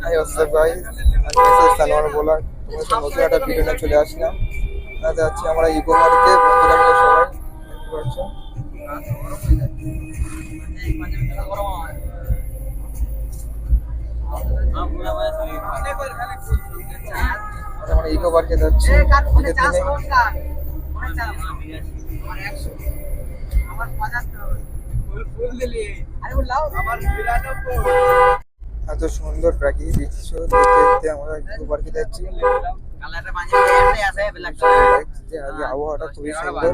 High WhatsApp guys, আমি Mrs Sanowar বলার তোমাদের সাথে নতুন একটা ভিডিও নিয়ে চলে আসলাম। আজ যাচ্ছি আমরা ইকো পার্কে বন্ধুরা মিলে সবাই, দেখতে পাচ্ছ। আমরা ইকো পার্কে যাচ্ছি ঈদের দিনে। এত সুন্দর প্রাকৃতিক দৃশ্য দেখতে দেখতে আমরা ইকো পার্কে যাচ্ছি। আজকে আবহাওয়াটা খুবই সুন্দর।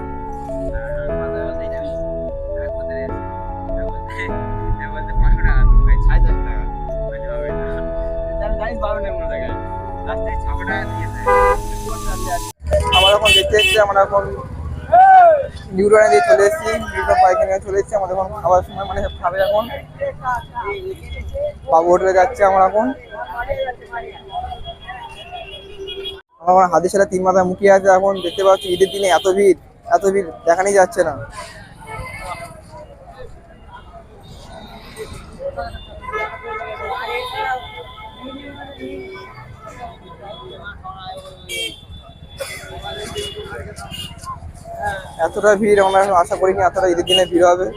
আমরা এখন দেখতে দেখতে আমরা এখন নিউটনে দিয়ে চলে এসেছি, নিউটন পার্কে নিয়ে চলে এসেছি। আমাদের এখন খাবার সময় মানে খাবে এখন বাবু হোটেলে যাচ্ছে। আমরা এখন আমার হাতিশালা 3 মাথায় মুখিয়ে আছে। এখন দেখতে পাচ্ছি ঈদের দিনে এত ভিড় দেখানি যাচ্ছে না। এতটা ভিড় আমরা আশা করিনি, এতটা ঈদের দিনে ভিড় হবে,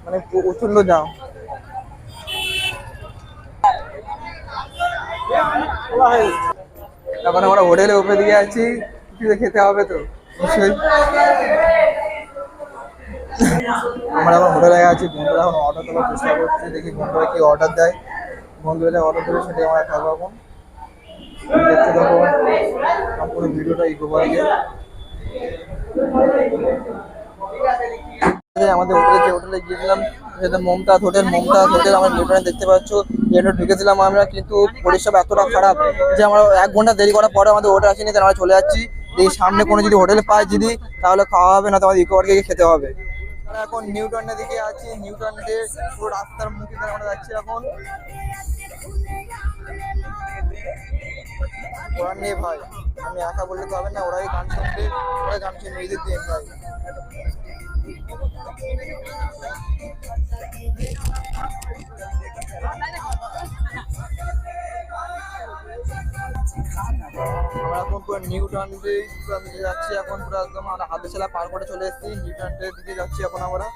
মানে প্রচন্ড জাম। এখন আমরা হোটেলে উপরে দিকে আছি, কিছু খেতে হবে তো নিশ্চয়ই। আমরা এখন হোটেলে আছি, বন্ধুরা এখন অর্ডার দেওয়ার চেষ্টা করছি, দেখি বন্ধুরা কি অর্ডার দেয়। বন্ধুরা যা অর্ডার দেবে সেটাই আমরা খাবো। এখন দেখতে থাকবো সম্পূর্ণ ভিডিওটা ইকো পার্কে। আমাদের হোটেলে যে হোটেলে গিয়েছিলাম সেটা মমতাজ হোটেল। আমরা নিউটনে দেখতে পাচ্ছ এটা ঢুকেছিলাম আমরা, কিন্তু পরিষেবা এতটা খারাপ যে আমরা 1 ঘন্টা দেরি করার পরে আমাদের হোটেল আসেনি, তাই আমরা চলে যাচ্ছি। এই সামনে কোনো যদি হোটেল পাই যদি, তাহলে খাওয়া হবে, না তো আমাদের ইকো পার্কে গিয়ে খেতে হবে। আমরা এখন নিউটনের দিকে আছি, নিউটন দিয়ে পুরো রাস্তার মুখে আমরা যাচ্ছি। এখন ওরা নেই ভাই, আমি একা বললে তো হবে না, ওরাই গান শুনবে, ওরাই গান শুনবে ঈদের দিন ভাই। আমরা এখন পুরো নিউটন দিয়ে যাচ্ছি। এখন পুরো একদম আমরা হাতিশালা পার করে চলে এসেছি, নিউটন দিকে যাচ্ছি এখন আমরা।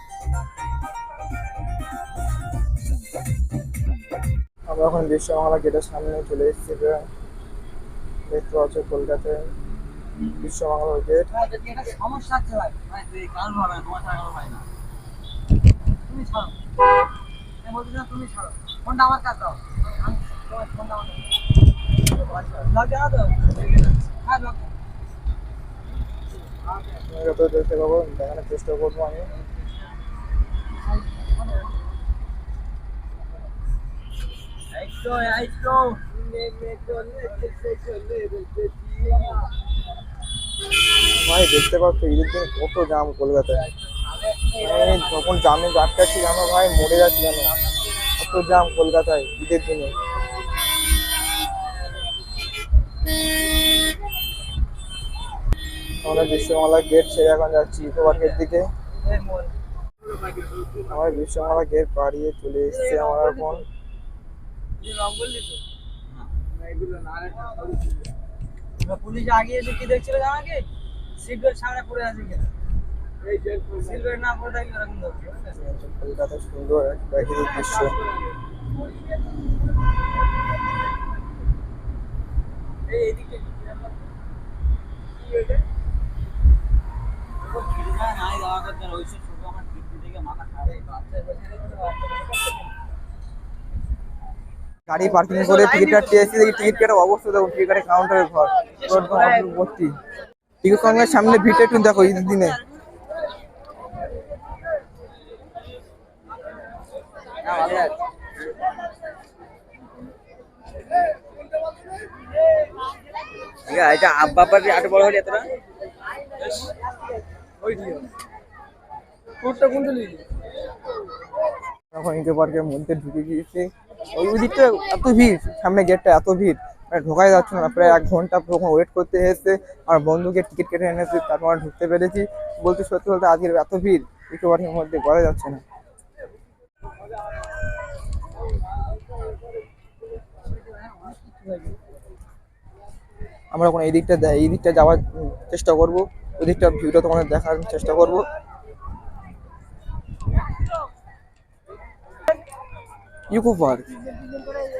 আমরা এখন বিশ্ববাংলা গেটের সামনে চলে এসেছি। দেখতে পাচ্ছ কলকাতায় বিশ্ববাংলা গেট। সমস্যা আছে ভাই, তুমি ছাড়ো, আমি বলছি না তুমি ছাড়ো, ফোনটা আমার কাছে দাও, ফোনটা আমার দেখতে পাবো, দেখানোর চেষ্টা করবো আমি। ভাই দেখতে পাচ্ছ ঈদের দিন কত জাম কলকাতায়। যখন জামে আটকাচ্ছি জানো ভাই, মরে যাচ্ছি জানো, কত জাম কলকাতায় ঈদের দিনে। আমরা বিশ্ববাংলা গেট ছেড়ে এখন যাচ্ছি ইকো পার্কের দিকে। আমার বিশ্ববাংলা গেট পাড়িয়ে চলে এসেছি আমরা এখন। পুলিশ আগে এসে কি দেখছিল জানাকে, সিট বেল্ট সামনে পড়ে আছে কিনা, এই যে সিট বেল্ট না পড়ে থাকলে এরকম হচ্ছে। কলকাতা সুন্দর এক প্রাকৃতিক দৃশ্য। এইদিকে গাড়ি পার্কিং করে টিকিট কাটতে এসেছি, দেখি টিকিট কাটার অবস্থা দেখো, টিকিট কাটার কাউন্টারের ঘর ভর্তি। টিকিট কাউন্টারের সামনে ভিড়টা একটু দেখো ঈদের দিনে। এটা আব্বা আট বড় হলে এতটা এখন ইকো পার্কের মধ্যে ঢুকে গিয়েছি। ওই দিকটা এত ভিড়, সামনে গেটটা এত ভিড়, মানে ঢোকাই যাচ্ছে না। প্রায় 1 ঘন্টা ওয়েট করতে এসেছে, আর বন্ধুকে টিকিট কেটে এনেছে, তারপর আমরা ঢুকতে পেরেছি। বলতে সত্যি বলতে আজকের এত ভিড় ইকো পার্কের মধ্যে বলা যাচ্ছে না। আমরা এখন এই দিকটা যাওয়ার চেষ্টা করব, ওই দিকটা ভিউটা তোমাদের দেখার চেষ্টা করব। ইকো পার্ক,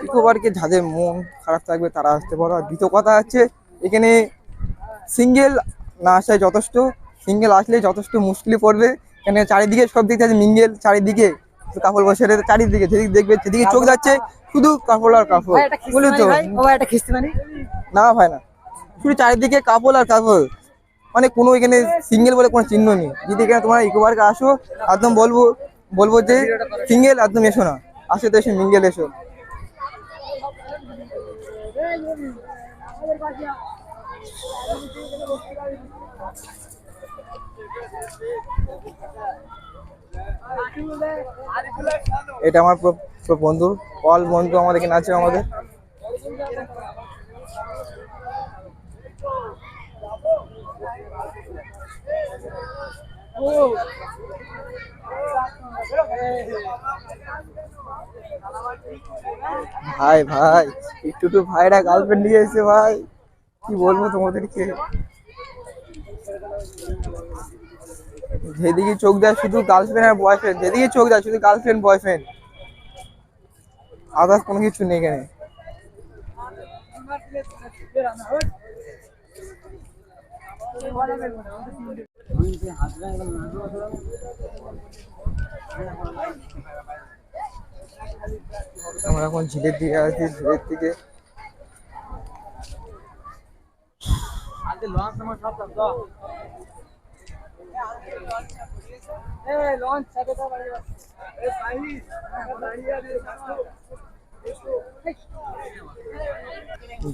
ইকো পার্কে যাদের মন খারাপ থাকবে তারা আসতে পারো। আর দ্বিতীয় কথা হচ্ছে এখানে সিঙ্গেল না আসায় যথেষ্ট, সিঙ্গেল আসলে যথেষ্ট মুশকিলে পড়বে। এখানে চারিদিকে সব দিক আছে মিঙ্গেল, চারিদিকে কাপড় বসে চারিদিকে যেদিকে দেখবে সেদিকে চোখ যাচ্ছে শুধু কাপড় আর কাপড়, বুঝলি তো? না ভাই না, শুধু চারিদিকে কাপড় আর কাপড়, মানে কোনো এখানে সিঙ্গেল বলে কোনো চিহ্ন নেই। যদি এখানে তোমরা ইকো পার্কে আসো একদম বলবো যে সিঙ্গেল একদম এসো না, আসো তো এসে মিঙ্গেল এসো। এটা আমার বন্ধু, অল বন্ধু আমাদের এখানে আছে আমাদের। ভাই ভাই একটু ভাইরা গার্লফ্রেন্ড নিয়ে এসে ভাই, কি বলবো তোমাদেরকে, যেদিকে চোখ দেয় শুধু গার্লফ্রেন্ড আর বয়ফ্রেন্ড, যেদিকে চোখ দেয় শুধু গার্লফ্রেন্ড বয়ফ্রেন্ড, আদার্স কোনো কিছু নেই এখানে। আমরা এখন ঝিলের দিকে আছি, ঝিলের দিকে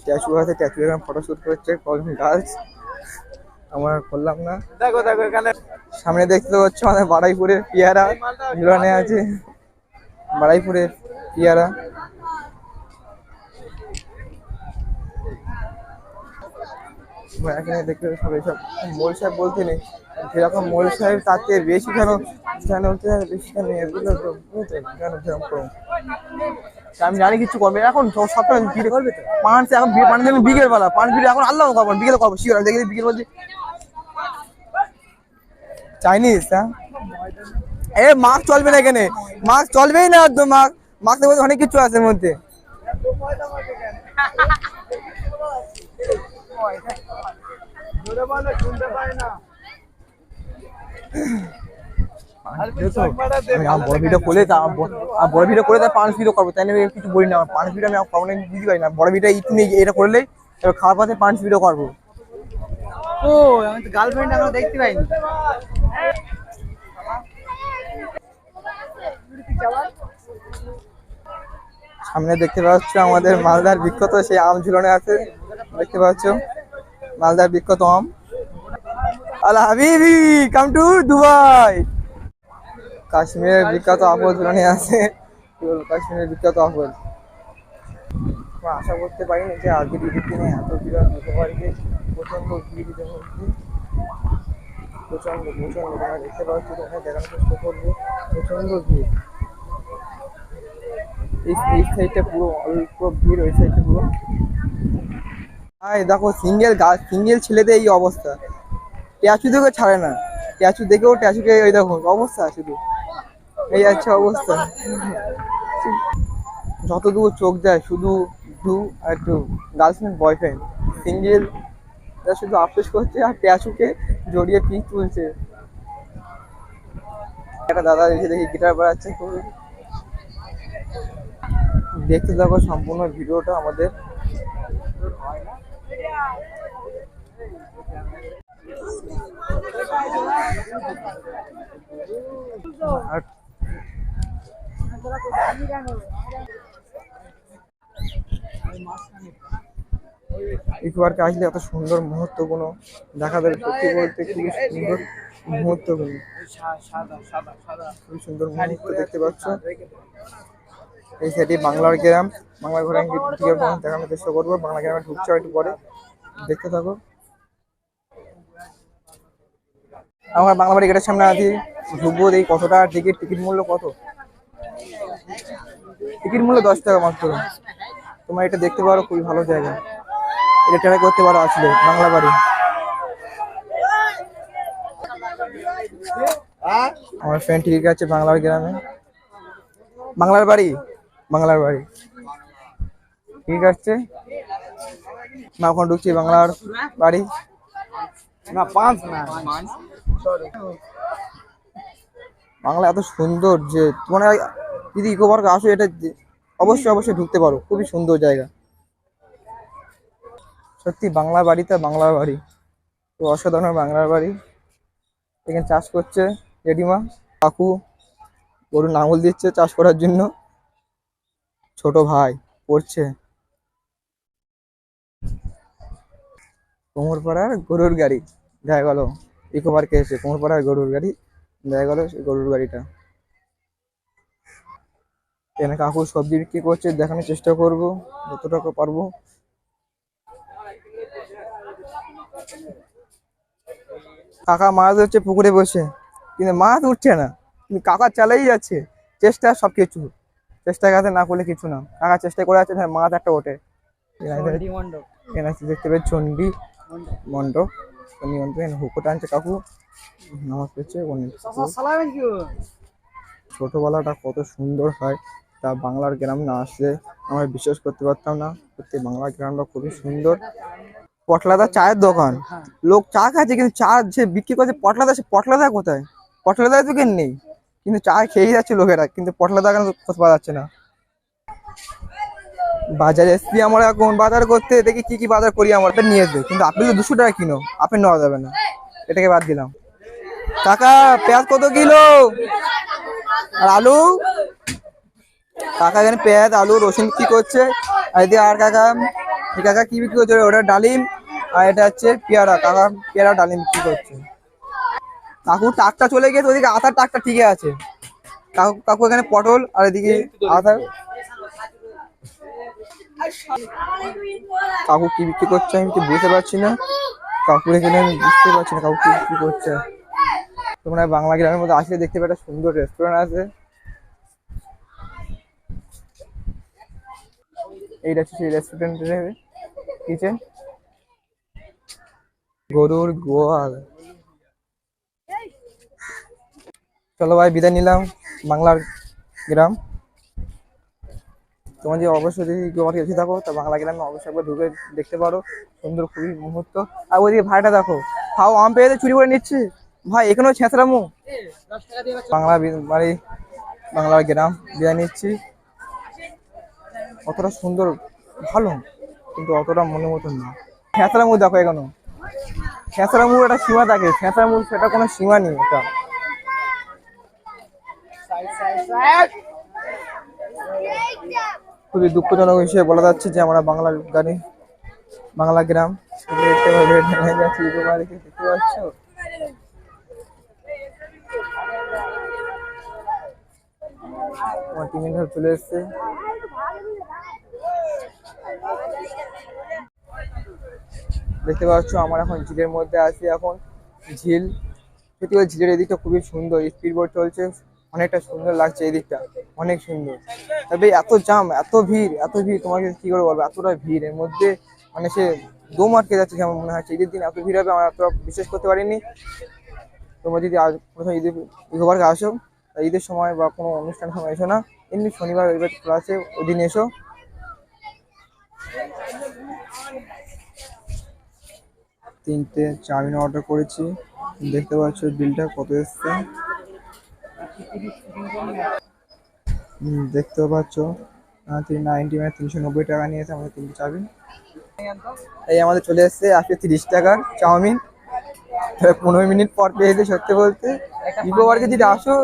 ট্যাচু আছে, ট্যাচু এখানে ফটোশুট করছে কজন গার্লস, আমরা করলাম না। দেখো দেখো এখানে সামনে দেখতে পাচ্ছ আমাদের বাড়াইপুরের পিয়ারা ঝুলানো আছে, বাড়াইপুরের পিয়ারা। এখানে দেখতে সবাই সব মোল সাহেব বলতে নেই, যেরকম মোল সাহেব তার থেকে বেশি কেন বেশি কেন এগুলো তো কেন যেরকম আমি জানি কিছু করবে এখন সবটা ভিড়ে করবে তো পাঁচ এখন পানি দেবেন বিকেল বেলা, পাঁচ ভিড়ে এখন আল্লাহ করবো বিকেলে করবো শিওর, দেখি বিকেল বলছি চাইনিজ। হ্যাঁ এ মাস্ক চলবে না এখানে, মাস্ক চলবেই না একদম, মাস্ক মধ্যে অনেক কিছু আছে এর মধ্যে। বড় ভিডিও করলে পাঁচ ভিডিও করবো, তাই আমি কিছু বলি না, পাঁচ ভিডিও আমি কখনো দিতে পারি না। বড় ভিডিও তুমি এটা করলেই এবার খাওয়ার পথে পাঁচ ভিডিও করবো। ও আমি তো গার্লফ্রেন্ড আমরা দেখতে পাইনি। সামনে দেখতে পাচ্ছ আমাদের মালদার বিখ্যাত সেই আম ঝুলনে আছে, দেখতে পাচ্ছ মালদার বিখ্যাত আম। আল্লাহ হাবিবি কাম টু দুবাই। কাশ্মীরের বিখ্যাত আপেল ঝুলনে আছে, কাশ্মীরের বিখ্যাত আপেল। আশা করতে পারিনি যে আজকের ঈদের দিনে এত ভিড় হতে পারে, প্রচন্ড ভিড় প্রচন্ড তোমরা দেখতে পাচ্ছ, তোমরা দেখানোর চেষ্টা করবো, প্রচন্ড ভিড়। এই সাইডটা পুরো অল্প ভিড়, ওই সাইডটা পুরো। দেখো সিঙ্গেল ছেলেদের এই অবস্থা, ট্যাচু দেখেও ছাড়ে না, ট্যাচু দেখেও ট্যাচুকে ওই দেখো অবস্থা, শুধু এই আছে অবস্থা। যতদূর চোখ যায় শুধু আর গার্লফ্রেন্ড বয়ফ্রেন্ড, সিঙ্গেল শুধু আফসোস করছে আর ট্যাচুকে জড়িয়ে পিক তুলছে। একটা দাদা এসে দেখি গিটার বাজাচ্ছে, দেখতে থাকো সম্পূর্ণ ভিডিওটা আমাদের। আর ইকো পার্কে আসলে এত সুন্দর মুহূর্তগুলো দেখা যাবে, সত্যি বলতে খুবই সুন্দর মুহূর্তগুলো, খুবই সুন্দর মুহূর্ত দেখতে পাচ্ছ। এই সাইডে বাংলার গ্রাম, বাংলা ঘরে দেখানোর চেষ্টা করবো, বাংলা গ্রামে ঢুকছে একটু পরে, দেখতে থাকো। আমরা বাংলা বাড়ি গেটের সামনে আছি, ঢুকবো দেখি কত টাকা টিকিট মূল্য কত। টিকিট মূল্য 10 টাকা মাত্র, তোমার এটা দেখতে পারো, খুবই ভালো জায়গা, এটা ট্রাই করতে পারো আসলে বাংলা বাড়ি। আমার ফ্রেন্ড ঠিক আছে বাংলার গ্রামে, বাংলার বাড়ি, বাংলার বাড়ি ঠিক আছে। না এখন ঢুকছি বাংলার বাড়ি। না পাঁচ না বাংলা এত সুন্দর যে তোমরা যদি ইকো পার্কে আসো, এটা অবশ্যই অবশ্যই ঢুকতে পারো, খুবই সুন্দর জায়গা সত্যি। বাংলা বাড়িতে বাংলার বাড়ি, তো অসাধারণ বাংলার বাড়ি। এখানে চাষ করছে জেঠিমা, কাকু গরু নাঙল দিচ্ছে চাষ করার জন্য, ছোট ভাই পড়ছে। কোমরপাড়ার গরুর গাড়ি দেখা গেল, ইকো পার্কে এসে কোমরপাড়ার গরুর গাড়ি দেখা গেল, সেই গরুর গাড়িটা। এখানে কাকু সবজি বিক্রি করছে, দেখানোর চেষ্টা করব যতটা পারবো। কাকা মাছ ধরছে পুকুরে বসে, কিন্তু মাছ উঠছে না, কিন্তু কাকা চালাই যাচ্ছে চেষ্টা, সবকিছু চেষ্টার কাছে না করলে কিছু না। কাকা চেষ্টা করে আছে, হ্যাঁ মাছ একটা ওঠে। এখানে দেখতে পাচ্ছি চন্ডী মণ্ডপ, চন্ডী মণ্ডপ। এখানে হুকো টানছে কাকু, নামাজ পড়ছে। ছোটবেলাটা কত সুন্দর হয়, তা বাংলার গ্রাম না আসলে আমরা বিশ্বাস করতে পারতাম না। সত্যি বাংলার গ্রামটা খুবই সুন্দর। পটলাদা চায়ের দোকান, লোক চা খাচ্ছে, কিন্তু চা যে বিক্রি করছে পটলাদা, সে পটলাদা কোথায়? পটলাদা তো কেন নেই, কিন্তু চা খেয়ে যাচ্ছে লোকেরা, কিন্তু পটলাদা কেন কোথাও পাওয়া যাচ্ছে না। বাজারে এসছি আমরা এখন বাজার করতে, দেখি কি কি বাজার করি, আমার নিয়ে আসবে, কিন্তু আপেল 200 টাকা কিলো, আপেল নেওয়া যাবে না, এটাকে বাদ দিলাম। কাকা পেঁয়াজ কত কিলো? আর আলু? কাকা এখানে পেঁয়াজ আলু রসুন বিক্রি করছে। আর এদিকে আর কাকা, এই কাকা কি বিক্রি করছে? ওটা ডালিম, আর এটা হচ্ছে পেয়ারা। কাকা পেয়ারা ডালিম বিক্রি করছে। কাকু টাকটা চলে গেছে, ওদিকে আতার টাকটা ঠিকই আছে। কাকু কাকু এখানে পটল, আর এদিকে আতা। কাকু কি বিক্রি করছে আমি কিছু বুঝতে পারছি না, কাকুর এখানে আমি বুঝতে পারছি না কাকু কি বিক্রি করছে। তোমরা বাংলা গ্রামের মধ্যে আসলে দেখতে পাবে একটা সুন্দর রেস্টুরেন্ট আছে। এইটা হচ্ছে সেই রেস্টুরেন্টের কিচেন। গরুর গোয়াল। চলো ভাই বিদায় নিলাম বাংলার গ্রাম। তোমার যে অবশ্যই যদি কেউ আমাকে এসে থাকো, তা বাংলা গ্রামে অবশ্যই একবার ঢুকে দেখতে পারো, সুন্দর খুবই মুহূর্ত। আর ওইদিকে ভাইটা দেখো, খাও আম পেয়ে চুরি করে নিচ্ছে ভাই, এখানেও ছেঁচড়ামো। বাংলা বাড়ি বাংলার গ্রাম বিদায় নিচ্ছি। অতটা সুন্দর ভালো, কিন্তু অতটা মনের মতন না। ছেঁচড়ামো দেখো, এখানে ছেঁচড়ামোর একটা সীমা থাকে, ছেঁচড়ামোর সেটা কোনো সীমা নেই। এটা খুবই দুঃখজনক হিসেবে বলা যাচ্ছে যে আমরা বাংলা গাড়ি বাংলা গ্রাম দেখতে পাচ্ছ। আমার টিম চলে এসছে। দেখতে পাচ্ছ আমরা এখন ঝিলের মধ্যে আছি। এখন ঝিল, সত্যি ঝিলের এদিকটা খুবই সুন্দর, স্পিড বোট চলছে, অনেকটা সুন্দর লাগছে এই দিকটা, অনেক সুন্দর। তবে এত জাম, এত ভিড়, এত ভিড়, তোমাকে কি করে বলবো, এতটা ভিড় এর মধ্যে মানে সে দম আটকে যাচ্ছে যেমন মনে হচ্ছে। ঈদের দিন এত ভিড় হবে আমরা এতটা বিশ্বাস করতে পারিনি। তোমরা যদি আজ প্রথমে ঈদের ইকো পার্কে আসো, ঈদের সময় বা কোনো অনুষ্ঠানের সময় এসো না, এমনি শনিবার রবিবার খোলা আছে, ওই দিন এসো। তিনটে চাউমিন অর্ডার করেছি, দেখতে পাচ্ছ বিলটা কত এসছে। দেখতে পাচ্ছ 390 মানে 390 টাকা নিয়েছে আমাদের তিনটে চাউমিন। এই আমাদের চলে এসছে আজকে 30 টাকার চাউমিন, 15 মিনিট পর পেয়েছে। সত্যি বলতে ইকো পার্কে যদি আসো,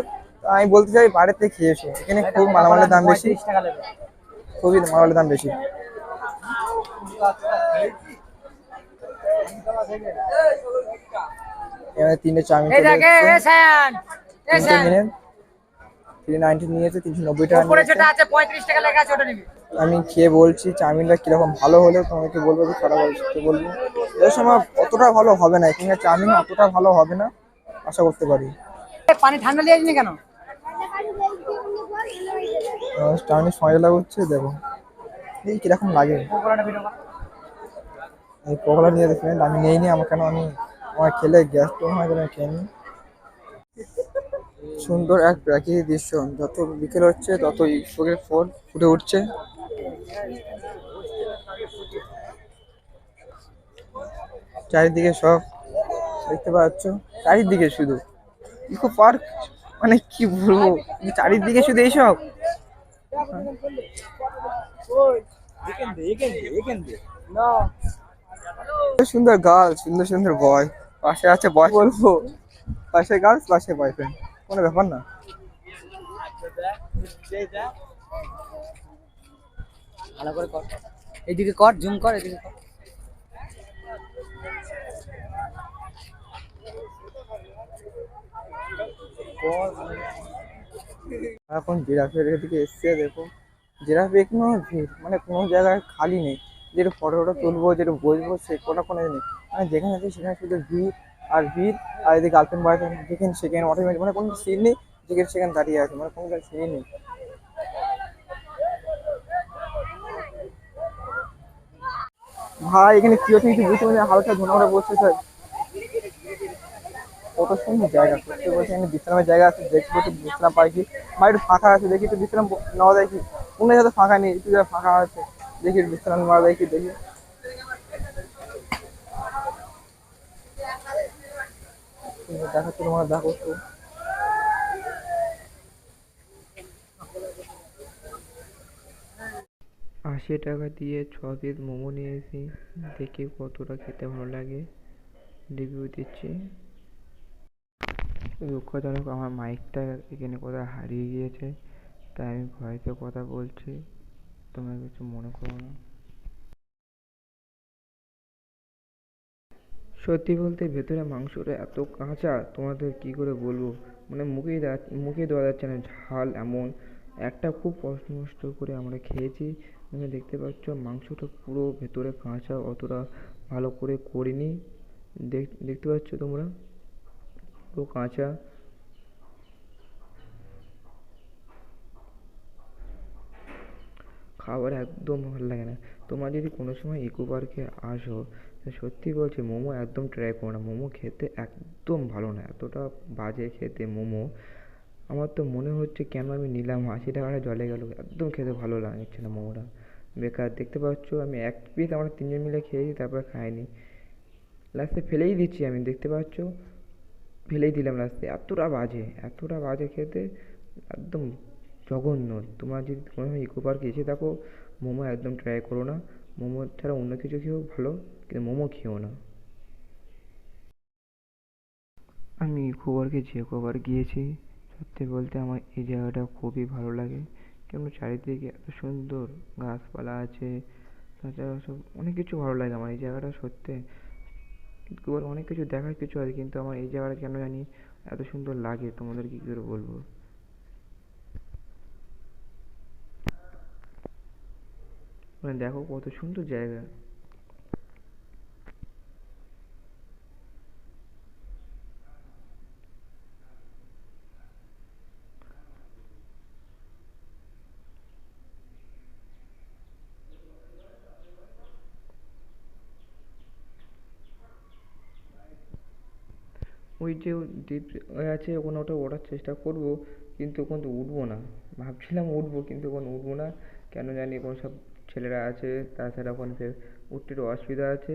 আমি বলতে চাই বাড়িতে খেয়ে এসো, এখানে খুব মালামালের দাম বেশি, খুবই মালামালের দাম বেশি। এখানে তিনটে চাউমিন চলে এসছে, 390 নিয়েছে, 390 টাকা নিয়েছে। আমি খেয়ে বলছি চাউমিনটা কিরকম, ভালো হলে তোমাকে বলবো, যে খারাপ হচ্ছে বলবো। এর সময় অতটা ভালো হবে না, এখানে চাউমিন অতটা ভালো হবে না আশা করতে পারি। পানি ঠান্ডা দিয়ে আসনি কেন? চাউমিন সময় লাগুচ্ছে দেখো। এই কিরকম লাগে। পকোড়াটা ভিডিও কর। এই পকোড়া নিয়ে ফ্রেন্ড আমি নেইনি, আমার কেন আমি আমার খেলে গ্যাস টোন হয় বলে আমি খেয়ে নিই। সুন্দর এক প্রাকৃতিক দৃশ্য, যত বিকেল হচ্ছে তত ইসবের ফোন ফুটে উঠছে। চারিদিকে সব দেখতে পাচ্ছ, চারিদিকে শুধু ইকো পার্ক, মানে কি বলবো, চারিদিকে শুধু এইসব। সুন্দর গার্ল, সুন্দর সুন্দর বয়, পাশে আছে বয় বলবো, পাশে গার্লস পাশে বয়ফ্রেন্ড, কোনো ব্যাপার না। ভালো করে কর, এদিকে কর, জুম কর, এদিকে কর। এখন জিরাফের এদিকে এসছে, দেখো জিরাফ এখনো ভিড়, মানে কোনো জায়গায় খালি নেই, যেটা ফটো ফটো তুলবো, যেটা বসবো, সে কোনো নেই, মানে যেখানে আছে সেখানে শুধু ভিড় আর ভিড়। আর এদিকে গার্লফ্রেন্ড বয়ফ্রেন্ড যেখানে সেখানে অটোমেটিক, মানে কোনো সিন নেই, যেখানে সেখানে দাঁড়িয়ে আছে, মানে কোনো জায়গায় সিন নেই। ভাই এখানে কি হচ্ছে কিছু বুঝতে পারছি না, হালকা ধুনাটা বসছে স্যার। কত সুন্দর জায়গা, সত্যি বলছি এখানে বিশ্রামের জায়গা আছে, দেখি একটু বিশ্রাম পাই কি, বা একটু ফাঁকা আছে দেখি একটু বিশ্রাম নেওয়া যায় কি, কোনো জায়গাতে ফাঁকা নেই, একটু জায়গা ফাঁকা আছে দেখি একটু বিশ্রাম নেওয়া যায় কি দেখি। দেখাচ্ছি তোমার, দেখো তো। 80 টাকা দিয়ে 6 পিস মোমো নিয়েছি, দেখি কতটা খেতে ভালো লাগে, রিভিউ দিচ্ছি। দুঃখজনক আমার মাইকটা এখানে কোথাও হারিয়ে গিয়েছে, তাই আমি ভয়েসে কথা বলছি, তোমরা কিছু মনে করো না। সত্যি বলতে ভেতরে মাংসটা এত কাঁচা, তোমাদের কি করে বলবো, মানে মুখে দেওয়া যাচ্ছে না, ঝাল এমন। একটা খুব কষ্ট মষ্ট করে আমরা খেয়েছি। তুমি দেখতে পাচ্ছ মাংসটা পুরো ভেতরে কাঁচা, অতটা ভালো করে করিনি। দেখতে পাচ্ছ তোমরা, পুরো কাঁচা। খাবার একদম ভালো লাগে না। তোমরা যদি কোনো সময় ইকো পার্কে আসো, সত্যি বলছি মোমো একদম ট্রাই করো না, মোমো খেতে একদম ভালো না, এতটা বাজে খেতে মোমো। আমার তো মনে হচ্ছে কেন আমি নিলাম, 80 টাকাটা জলে গেল, একদম খেতে ভালো লাগছে না মোমোটা, বেকার। দেখতে পাচ্ছ আমি এক পিস আমরা তিনজন মিলে খেয়েছি, তারপর খাইনি, লাস্টে ফেলেই দিচ্ছি আমি, দেখতে পাচ্ছ ফেলেই দিলাম লাস্টে, এতটা বাজে, এতটা বাজে খেতে, একদম জঘন্য। তোমরা যদি কোনো ইকো পার্কে এসে থাকো, মোমো একদম ট্রাই করো না। মোমো ছাড়া অন্য কিছু খেয়েও ভালো, কিন্তু মোমো খেও না। আমি ইকো পার্কে যে কবার গিয়েছি, সত্যি বলতে আমার এই জায়গাটা খুবই ভালো লাগে, কেন চারিদিকে এত সুন্দর গাছপালা আছে, তাছাড়া সব অনেক কিছু ভালো লাগে আমার এই জায়গাটা সত্যি। ইকো পার্কে অনেক কিছু দেখার কিছু আছে, কিন্তু আমার এই জায়গাটা কেন জানি এত সুন্দর লাগে, তোমাদের কী করে বলবো। মানে দেখো কত সুন্দর জায়গা। ওই যে দ্বীপ আছে ওখানে, ওটা ওঠার চেষ্টা করব, কিন্তু ওখানে তো উঠবো না। ভাবছিলাম উঠবো, কিন্তু ওখানে উঠবো না, কেন জানি ওখানে সব ছেলেরা আছে, তাছাড়া ওখানে ফের উঠতে একটু অসুবিধা আছে।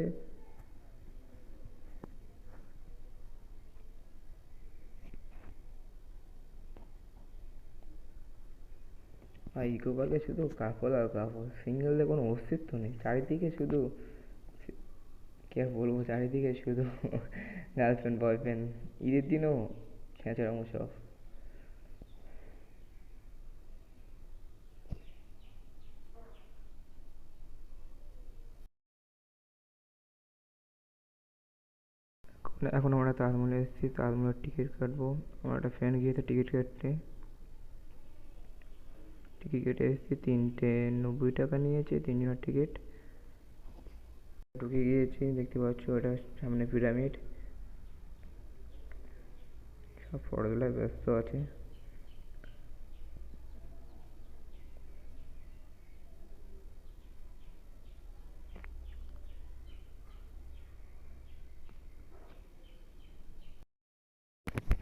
আর ইকো পার্কে শুধু কাপল আর কাপল, সিঙ্গেলদের কোনো অস্তিত্ব নেই, চারিদিকে শুধু, কি আর বলবো, চারিদিকে শুধু গার্লফ্রেন্ড বয়ফ্রেন্ড, ঈদের দিনও ছেঁচড়ামো সব। এখন আমরা তাজমহলে এসেছি, তাজমহলের টিকিট কাটবো। আমার একটা ফ্রেন্ড গিয়েছে টিকিট কাটতে, টিকিট কেটে এসেছি, 390 টাকা নিয়েছে তিনজনের টিকিট। ঢুকে গিয়েছি, দেখতে পাচ্ছ এটা সামনে পিরামিড, সব ফটো তোলায় ব্যস্ত আছে।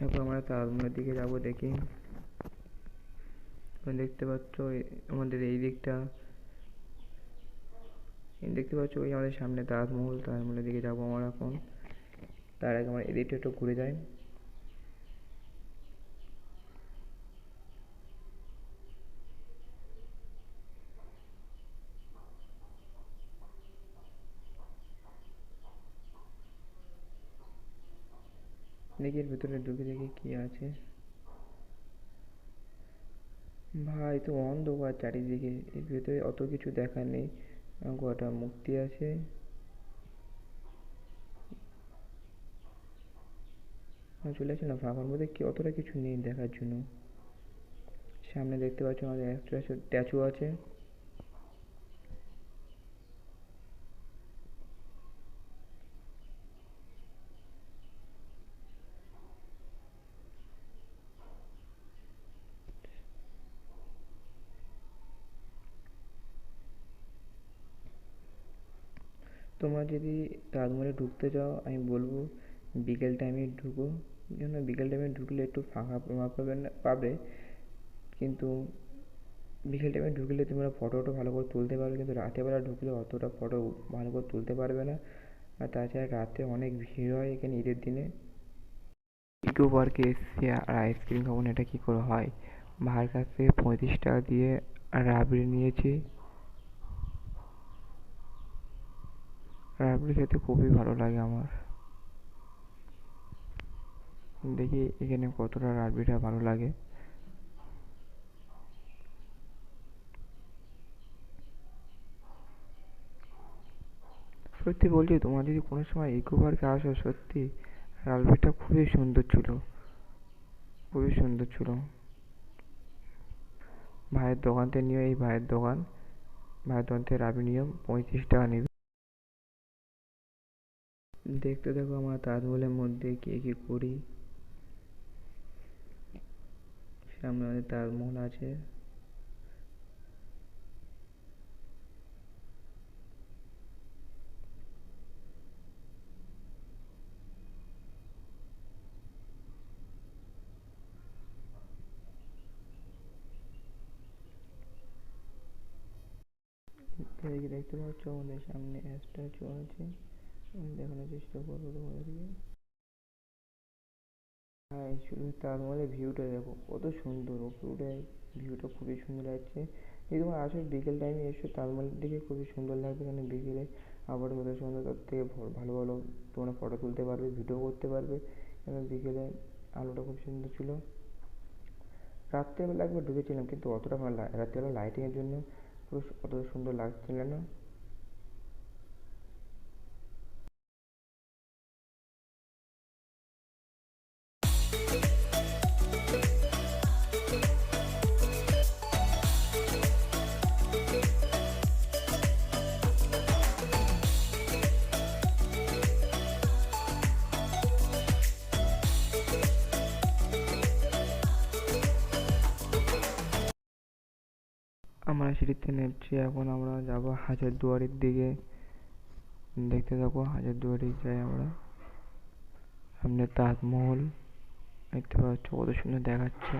এখন আমরা তাজমহলের দিকে যাব দেখি। দেখতে পাচ্ছ আমাদের এই দিকটা, দেখতে পাচ্ছ ওই আমাদের সামনে তাজমহল। তাজমহলের দিকে যাবো আমরা এখন। তার আগে আমার এদিকটা একটু ঘুরে যাই। দেখি এর ভিতরে ঢুকে দেখি কি আছে। ভাই তো অন্ধকার চারিদিকে, এর ভিতরে অত কিছু দেখার নেই। কটা মূর্তি আছে। চলে আসে না, ফাঁকার মধ্যে কি অতটা কিছু নেই দেখার জন্য। সামনে দেখতে পাচ্ছ আমাদের একটা স্ট্যাচু আছে। তোমরা যদি তাজমহলে ঢুকতে চাও আমি বলবো বিকেল টাইমে ঢুকো, কেন বিকেল টাইমে ঢুকলে একটু ফাঁকা পাবে। কিন্তু বিকেল টাইমে ঢুকলে তোমরা ফটোটা ভালো করে তুলতে পারবে, কিন্তু রাতের বেলা ঢুকলে অতটা ফটো ভালো করে তুলতে পারবে না। আর তাছাড়া রাতে অনেক ভিড় হয় এখানে ঈদের দিনে। ইকো পার্কে এসছি আর আইসক্রিম খাবো না, এটা কী করে হয়। ভাইয়ের কাছ থেকে 35 টাকা দিয়ে রাবড়ি নিয়েছি। রাবড়ি খেতে খুবই ভালো লাগে আমার। দেখি এখানে কতটা রাবড়িটা ভালো লাগে। সত্যি বলছি, তোমার যদি কোনো সময় ইকো পার্কে আসো, সত্যি রাবড়িটা খুবই সুন্দর ছিল, খুবই সুন্দর ছিল। ভাইয়ের দোকান থেকে নিও, এই ভাইয়ের দোকান, ভাইয়ের দোকান থেকে রাবড়ি নিও, 35 টাকা নেবে। দেখতে দেখো আমরা তাজমহলের মধ্যে কি কি করি। সামনে আমাদের তাজমহল আছে। এদিকে দেখতে পাচ্ছ আমাদের সামনে স্ট্যাচু আছে, আমি দেখানোর চেষ্টা করবো তোমাদেরকে। হ্যাঁ, শুধু তাজমহলের ভিউটা দেখো কত সুন্দর, উপরে উঠে ভিউটা খুবই সুন্দর লাগছে। যদি তোমার আসো বিকেল টাইমে এসো তাজমহলের দিকে, খুবই সুন্দর লাগবে। কারণ বিকেলে আবার কত সুন্দর, তার থেকে ভালো ভালো তোমরা ফটো তুলতে পারবে, ভিডিও করতে পারবে। কারণ বিকেলে আলোটা খুব সুন্দর ছিল। রাত্রেবেলা একবার ঢুকেছিলাম কিন্তু অতটা ভালো রাত্রেবেলা লাইটিংয়ের জন্য পুরো অতটা সুন্দর লাগছিল না। আমরা সিঁড়িতে নেমেছি, এখন আমরা যাব হাজারদুয়ারির দিকে। দেখতে থাকো, হাজারদুয়ারি যাই আমরা। সামনে তাজমহল দেখতে পাচ্ছ কত সুন্দর দেখাচ্ছে।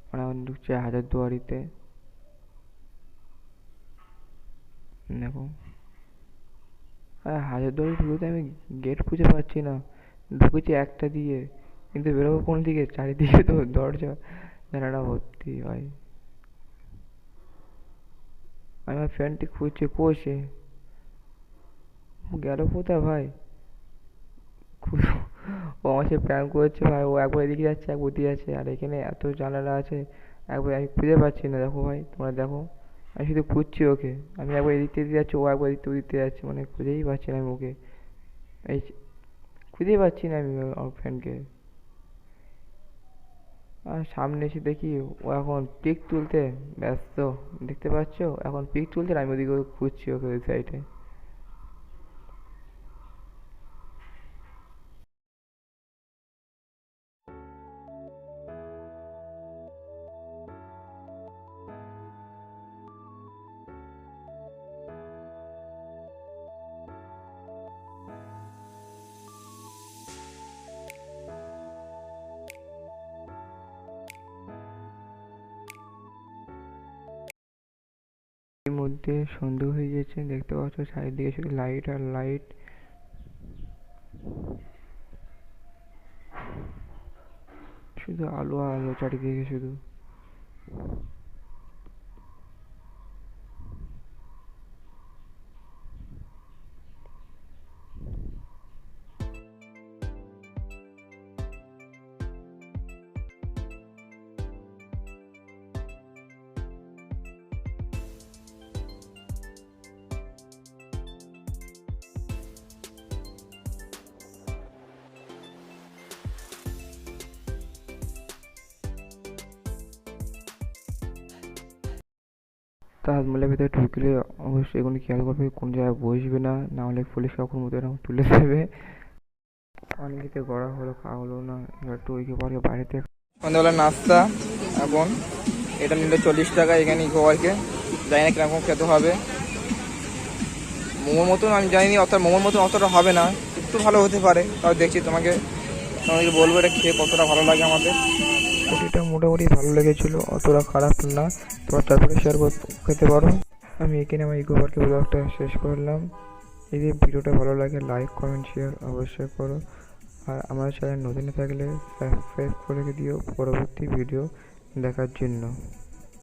আমরা এখন ঢুকছি হাজারদুয়ারিতে। দেখো হাজারদুয়ারি ঢুকতে আমি গেট খুঁজে পাচ্ছি না। ঢুকেছি একটা দিয়ে, কিন্তু বেরোবো কোন দিকে, চারিদিকে তো দরজা জানালা ভর্তি ভাই। আমি আমার ফ্রেন্ডটি খুঁজছি, কোষে গেল কোথায় ভাই। ও আমার সাথে প্র্যাঙ্ক করছে ভাই, ও একবার এদিকে যাচ্ছে একবার ওদিকে যাচ্ছে, আর এখানে এত জানালা আছে, একবার আমি খুঁজে পাচ্ছি না। দেখো ভাই তোমরা দেখো, আমি শুধু খুঁজছি ওকে। আমি একবার এদিক থেকে যাচ্ছি, ও একবার এদিক থেকে ওদিক থেকে যাচ্ছে, মানে খুঁজেই পাচ্ছি না আমি ওকে। এই খুঁজেই পাচ্ছি না আমি আমার ফ্রেন্ডকে। আর সামনে এসে দেখি ও এখন পিক তুলতে ব্যস্ত, দেখতে পাচ্ছ, এখন পিক তুলতে, আর আমি ওদিকে খুঁজছি ওকে ওই সাইডে। এর মধ্যে সন্ধ্যে হয়ে যাচ্ছে, দেখতে পাচ্ছ চারিদিকে শুধু লাইট আর লাইট। শুধু আলো আর আলো চারিদিকে শুধু। তাজমহলের ভেতরে ঢুকলে অবশ্যই এগুলো খেয়াল করবে কোন জায়গায় বসবে না, না হলে পুলিশ কাকুর মতো এরকম তুলে দেবে। অনেক গড়া হলো, খাওয়া হলো না, এবার একটু ইকো পার্কে বাইরেতে সন্ধ্যাবেলা নাস্তা। এখন এটা নিল 40 টাকা এখানে ইকো পার্কে। জানি না কিরকম খেতে হবে। মোমোর মতন আমি জানি অর্থাৎ মোমোর মতন অতটা হবে না, একটু ভালো হতে পারে। তাও দেখছি তোমাকে বলবো এটা খেয়ে কতটা ভালো লাগে আমাদের। এটা মোটামুটি ভালো লেগেছিলো, অতটা খারাপ না। তোমার তারপরে শেয়ার খেতে পারো। আমি এখানে আমার ইকো পার্কের ব্লগটা শেষ করলাম। যদি ভিডিওটা ভালো লাগে লাইক কমেন্ট শেয়ার অবশ্যই করো। আর আমার চ্যানেল নতুন থাকলে সাবস্ক্রাইব করে দিও পরবর্তী ভিডিও দেখার জন্য।